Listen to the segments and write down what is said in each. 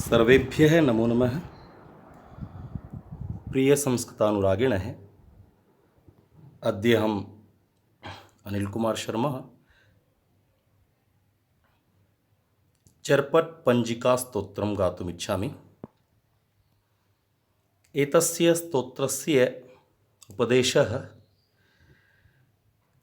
सर्वेभ्यः नमो नमः। प्रिय संस्कृतानुरागिणः, अद्य हम अनिल कुमार शर्मा चर्पट पंजिका स्तोत्रं गातुम् इच्छामि। एतस्य स्तोत्रस्य उपदेशः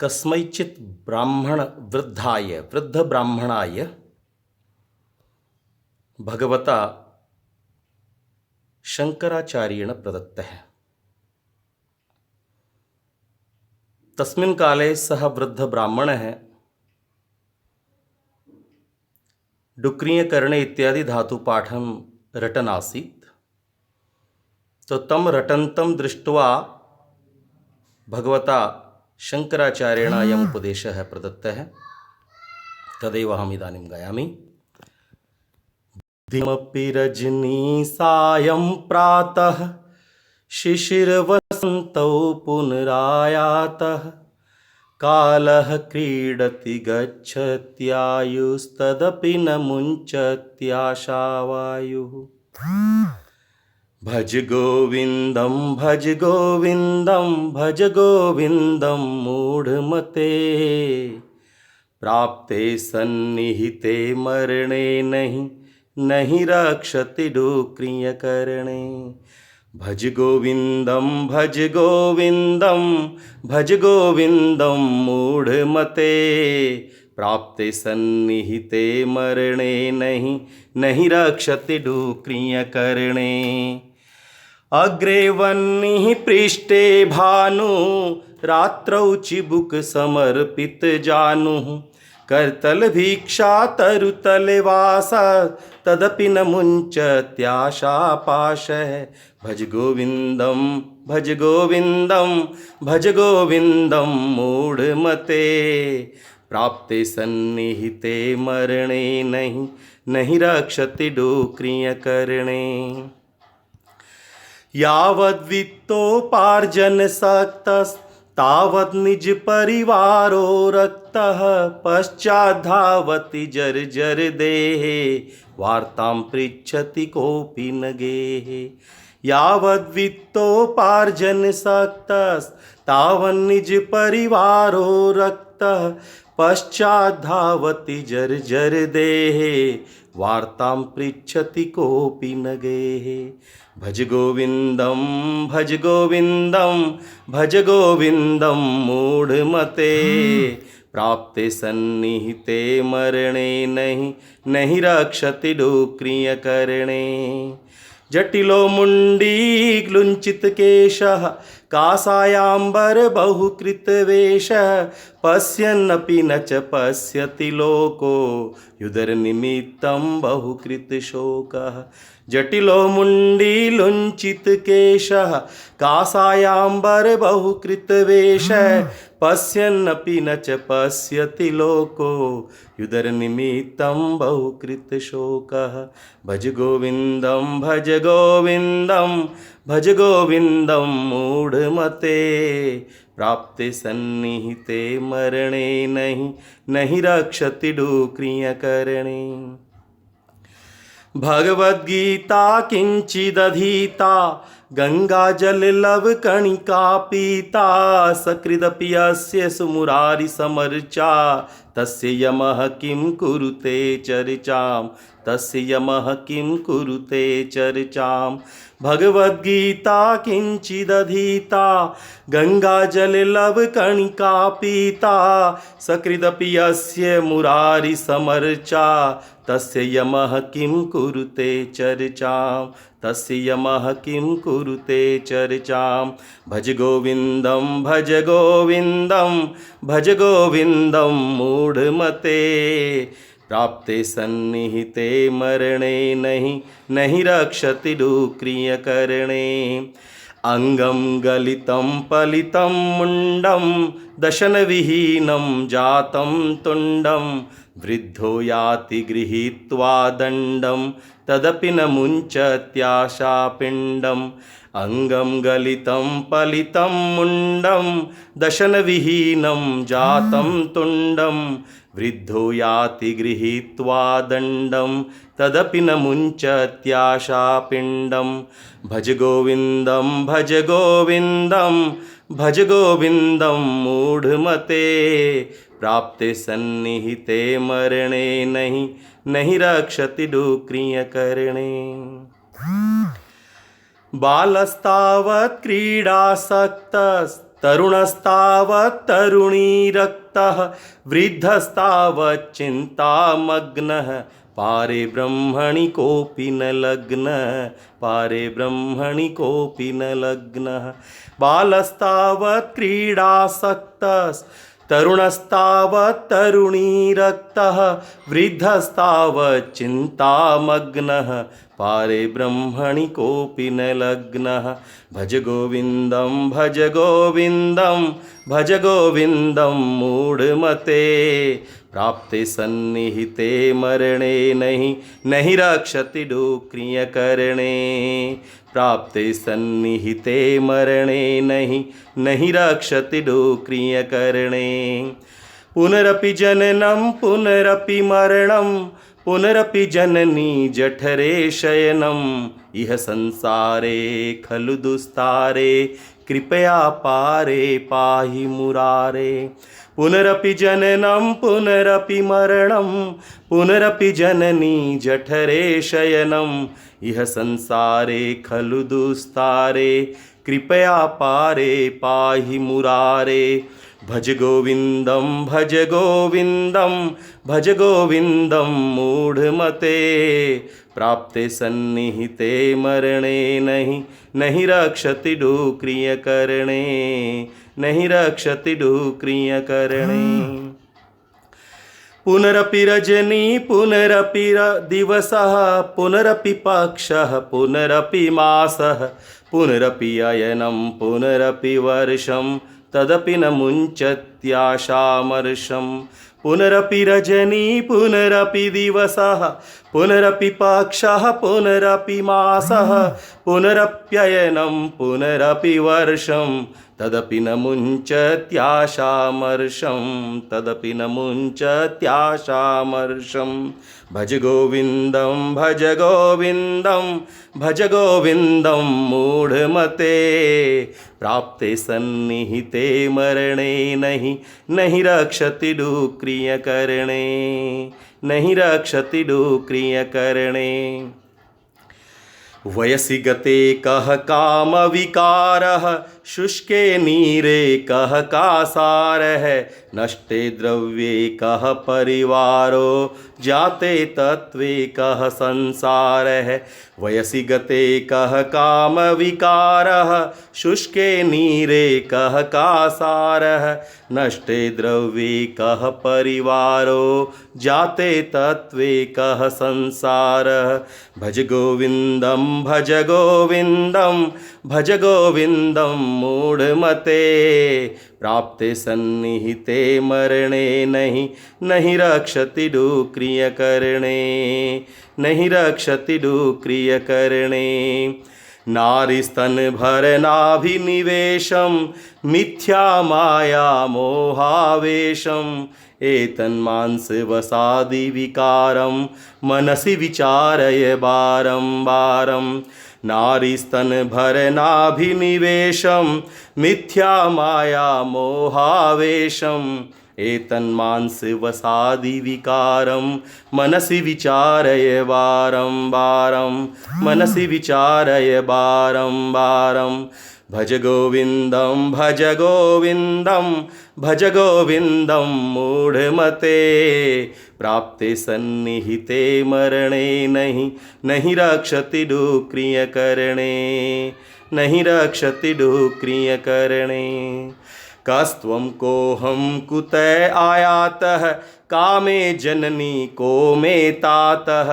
कस्मैचित् वृद्धब्राह्मणाय भगवता शंकराचार्येण प्रदत्तः। तस्मिन् काले सः वृद्धब्राह्मणः डुक्रियकरणे इत्यादि धातुपाठं रटन् आसीत्। तो तं रटन्तं दृष्ट्वा भगवता शंकराचार्येण अयम् उपदेशः प्रदत्तः। तदेव अहम् इदानीं गायामि। दिमपि रजनी सायं प्रातः शिशिरवसन्तौ पुनरायातः कालः क्रीडति गच्छत्यायुस्तदपि न मुञ्चत्याशावायुः। भज गोविन्दं भज गोविन्दं भज गोविन्दं मूढमते प्राप्ते सन्निहिते मरणे नहीं रक्षति डुक्रियकरणे। भज गोविन्दं भज गोविन्दं भज गोविन्दं मूढमते प्राप्ते सन्निहिते मरणे नहीं रक्षति डुक्रियकरणे। अग्रे वह्निः पृष्ठे भानु रात्रौ चिबुक समर्पित जानुः करतल भिक्षा तरुतले वास तदपि न मुञ्चत्याशापाशः। भज गोविन्दं भज गोविन्दं भज गोविन्दं मूढमते प्राप्ते सन्निहिते मरणे नहीं रक्षति डुक्रियकरणे। यावद्वित्तोपार्जन शक्तस्तावत् निज परिवारो रक्तः पश्चाद्धावति जर्जर देहे वार्तां पृच्छति कोऽपि न गेहे। यावद्वित्तोपार्जन शक्तस्तावत् निज परिवारो रक्तः पश्चाद्धावति जर्जर देहे वार्तां पृच्छति कोऽपि न गेहे। भज गोविन्दं भज गोविन्दं भज गोविन्दं मूढमते प्राप्ते सन्निहिते मरणे नहीं रक्षति डुक्रियकरणे। जटिलो मुण्डीक्लुञ्चित केशः कासायाम्बर बहुकृतवेषः पश्यन्नपि न च पश्यति लोको युदरनिमित्तं बहुकृतशोकः। जटिलो मुण्डीलुञ्चित केशः कासायाम्बर बहुकृतवेषः पश्यन्नपि न च पश्यति लोको युदरनिमित्तं बहुकृतशोकः। भज गोविन्दं भज गोविन्दं भज गोविन्दं मूढमते प्राप्ते सन्निहिते मरणे नहीं रक्षति डुक्रियकरणे। भगवद्गीता किंचिदधीता गंगाजललवकणिका पीता सकृदपि अस्य सुमुरारि समर्चा तस्य यमः किं कुरुते चर्चां तस्य यमः किं कुरुते चर्चां। भगवद्गीता किंचिदधीता गंगाजललवकणिका पीता सकृदपि अस्य मुरारि समर्चा तस्य यमः किं कुरुते चर्चां तस्य यमः किं कुरुते चर्चां। भज गोविन्दं भज गोविन्दं भज गोविन्दं मूढमते प्राप्ते सन्निहिते मरणे नहीं रक्षति डुक्रियकरणे। अंगं गलितं पलितं मुण्डं दशनविहीनं जातं तुण्डं वृद्धो याति गृहीत्वा दण्डं तदपि न मुञ्चत्याशापिण्डम्। अंगं गलितं पलितं मुण्डं दशनविहीनं जातं तुण्डं वृद्धो याति गृहीत्वा दण्डं तदपि न मुञ्चत्याशापिण्डं भज गोविन्दं भज गोविन्दं भज गोविन्दं मूढमते प्राप्ते सन्निहिते मरणे नहीं नहीं रक्षति डुक्रियकरणे बालस्तावत् क्रीडासक्तस्तरुणस्तावत् तरुणीरक्तः वृद्धस्तावत् चिन्तामग्नः पारे ब्रह्मणि कोऽपि न लग्नः पारे ब्रह्मणि कोऽपि न लग्नः बालस्तावत् क्रीडासक्तस्तरुणस्तावत् तरुणीरक्तः वृद्धस्तावत् चिन्तामग्नः पारे ब्रह्मणि कोऽपि न लग्नः भज गोविन्दं भज गोविन्दं भज गोविन्दं मूढमते प्राप्ते सन्निहिते मरणे नहीं नहीं रक्षति डुक्रियकरणे प्राप्ते सन्निहिते मरणे नहीं नहीं रक्षति डुक्रियकरणे पुनरपि जननं पुनरपि मरणं पुनरपि जननी जठरे शयनम् इह संसारे खलु दुस्तारे कृपया पारे पाहि मुरारे पुनरपि जननं पुनरपि मरणं पुनरपि जननी जठरे शयनम् इह संसारे खलु दुस्तारे कृपया पारे पाहि मुरारे भज गोविन्दं भज गोविन्दं भज गोविन्दं मूढमते प्राप्ते सन्निहिते मरणे नहीं नहीं रक्षति डुक्रियकरणे नहीं रक्षति डुक्रियकरणे पुनरपि रजनी पुनरपि दिवसः पुनरपि पक्षः पुनरपि मासः पुनरपि अयनं पुनरपि वर्षं तदपि न मुञ्चत्याशामर्षं पुनरपि रजनी पुनरपि दिवसः पुनरपि पक्षः पुनरपि मासः पुनरप्ययनं पुनरपि वर्षं तदपि न मुञ्चत्याशामर्षं तदपि न मुञ्चत्याशामर्षं भज गोविन्दं भज गोविन्दं भज गोविन्दं मूढमते प्राप्ते सन्निहिते मरणे नहीं नहीं रक्षति डुक्रियकरणे नहीं रक्षति डुक्रियकरणे वयसि गते कः काम विकारः शुष्के नीरे कः कासारः नष्टे द्रव्ये कः परिवारो जाते तत्त्वे कः संसारः वयसि गते कः काम विकारः शुष्के नीरे कः कासारः नष्टे द्रव्ये कः परिवारो जाते तत्त्वे कः संसारः भज गोविन्दं भज गोविन्दं भज गोविन्दं मूढमते प्राप्ते सन्निहिते मरणे नहीं नहीं रक्षति डुक्रियकरणे नहीं रक्षति डुक्रियकरणे नारीस्तन भरनाभिनिवेशं मिथ्या माया मोहावेशम् एतन्मांसवसादि विकारं मनसि विचारय बारं बारं नारीस्तन भरनाभिनिवेशं मिथ्या माया मोहावेशम् एतन्मांसवसादि विकारं मनसि विचारय बारं बारं मनसि विचारय बारं बारं भज गोविन्दं भज गोविन्दं भज गोविन्दं मूढमते प्राप्ते सन्निहिते मरणे नहीं नहीं रक्षति डुक्रियकरणे नहीं रक्षति डुक्रियकरणे कस्त्वं कोऽहं कुतः आयातः कामे जननी को मे तातः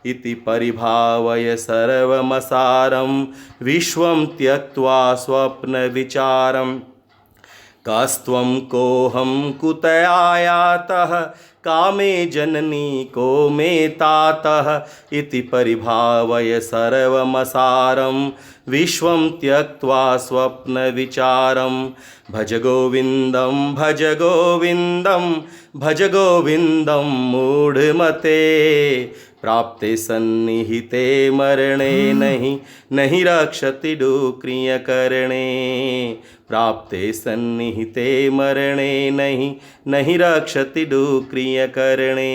इति परिभावय सर्वमसारं विश्वं त्यक्त्वा स्वप्नविचारम् कस्त्वं कोऽहं कुतयायातः कामे जननी को मे तातः इति परिभावय सर्वमसारं विश्वं त्यक्त्वा स्वप्नविचारं भज गोविन्दं भज गोविन्दं भज गोविन्दं मूढ़मते प्राप्ते सन्निहिते मरणे नहीं रक्षति डुक्रिय करणे प्राप्ते सन्निहिते मरणे नहीं रक्षति डुक्रिय करणे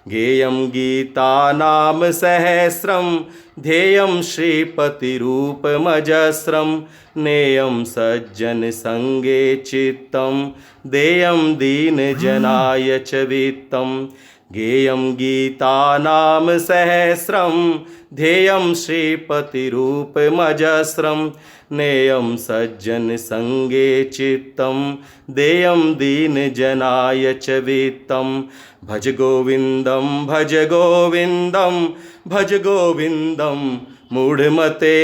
गेयं गीता नाम सहस्रम ध्येयं श्रीपतिरूपमजस्रं नेयं सज्जन संगे चित्तं देयं दीनजनाय च वित्तं गेयं गीता नाम सहस्रम ध्येयं श्रीपतिरूपमजस्रं नेयं सज्जन संगे चित्तं देयं दीनजनाय च वित्तं भज गोविन्दं भज गोविन्दं भज गोविन्दं मूढ़मते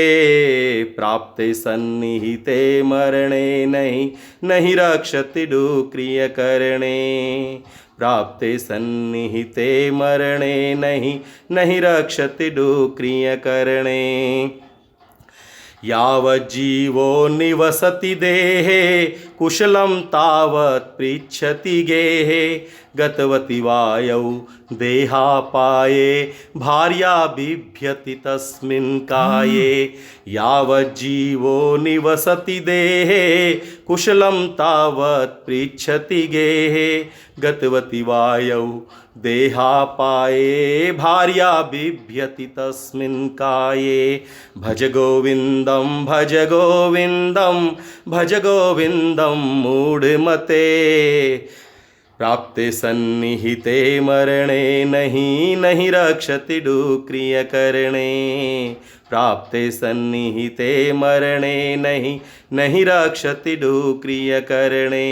प्राप्ते सन्निहिते मरणे नहीं रक्षति डुक्रिय करणे प्राप्ते सन्निहिते मरणे नहीं रक्षति डुक्रिय करणे यावज्जीवो निवसति देहे कुशलं तावत् पृच्छति गेहे गतवति वायौ देहापाये भार्या बिभ्यति तस्मिन् काये यावज्जीवो निवसति देहे कुशलं तावत् पृच्छति गेहे गतवति वायौ देहापाये भार्या बिभ्यति तस्मिन् काये भज गोविन्दं भज गोविन्दं भज गोविन्दं मूढ़मते प्राप्ते सन्निहिते मरणे नहीं रक्षति डुक्रिय करणे प्राप्ते सन्निहिते मरणे नहीं रक्षति डुक्रिय करणे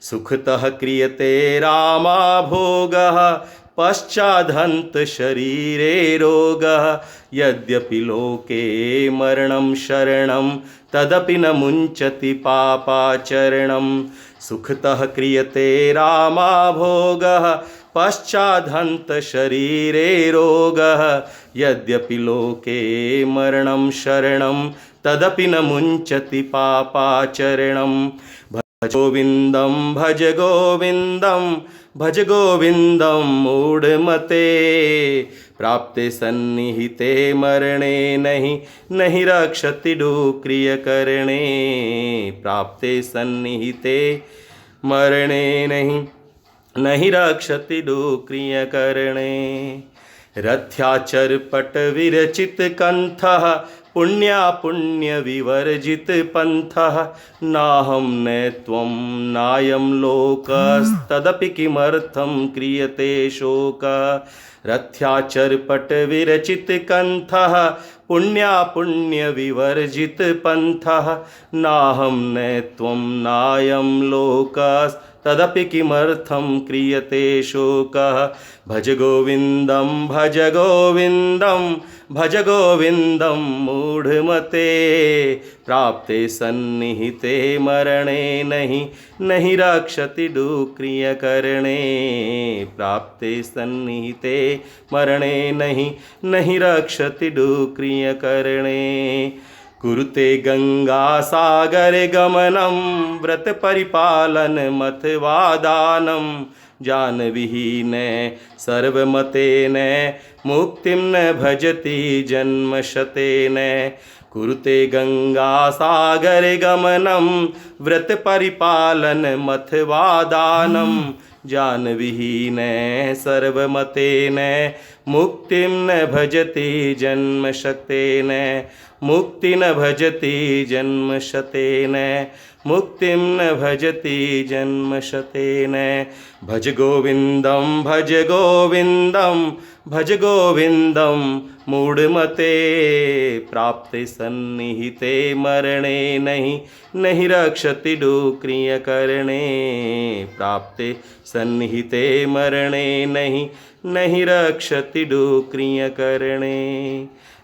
सुखतः क्रियते रामा भोगः पश्चादन्त शरीरे रोगः यद्यपि लोके मरणं शरणं तदपि न मुञ्चति पापाचरणं सुखतः क्रियते रामा भोगः पश्चादन्त शरीरे रोगः यद्यपि लोके मरणं शरणं तदपि न मुञ्चति पापाचरणं भज गोविन्दं भज गोविन्दं भज गोविन्दं मूढ़मते प्राप्ते सन्निहिते मरणे नहीं रक्षति डुक्रिय करणे प्राप्ते सन्निहिते मरणे नहीं रक्षति डुक्रिय करणे रथ्याचरपट विरचित कंठः पुण्या पुण्य विवर्जित पंथः नाहं न त्वं नायं लोकस्तदपि किमर्थं क्रियते शोकः रथ्याचरपट विरचित कंठः पुण्या पुण्य विवर्जित पंथः नाहं न त्वं नायं लोकस्तदपि किमर्थं क्रियते शोकः भज गोविन्दं भज गोविन्दं भज गोविन्दं मूढ़मते प्राप्ते सन्निहिते मरणे नहीं रक्षति डुक्रिय करणे प्राप्ते सन्निहिते मरणे नहीं रक्षति डुक्रिय करणे कुरुते गंगा सागर गमनं व्रत परिपालन मथवा दानं जान विहीन सर्वमतेन मुक्तिं न भजति जन्म शतेन कुरुते गंगा सागर गमनं व्रत परिपालन मथवा दानं जान विहीन सर्वमतेन मुक्तिं न भजति जन्म शतेन मुक्ति न भजति जन्म शतेन मुक्तिं न भजति जन्म शतेन भज गोविन्दं भज गोविन्दं भज गोविन्दं मूढ़मते प्राप्ते सन्निहिते मरणे नहीं रक्षति डुक्रिय करणे प्राप्ते सन्निहिते मरणे नहीं रक्षति डुक्रिय करणे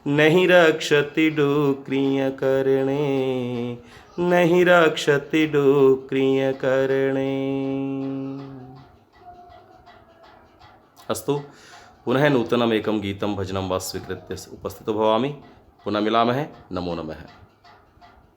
नहीं रक्षति डुक्रिय करणे नहि रक्षति डुक्रियकर्णे। अस्तु, पुनः नूतनमेकं गीतं भजनं वा स्वीकृत्य उपस्थितो भवामि। पुनः मिलामः। नमो नमः।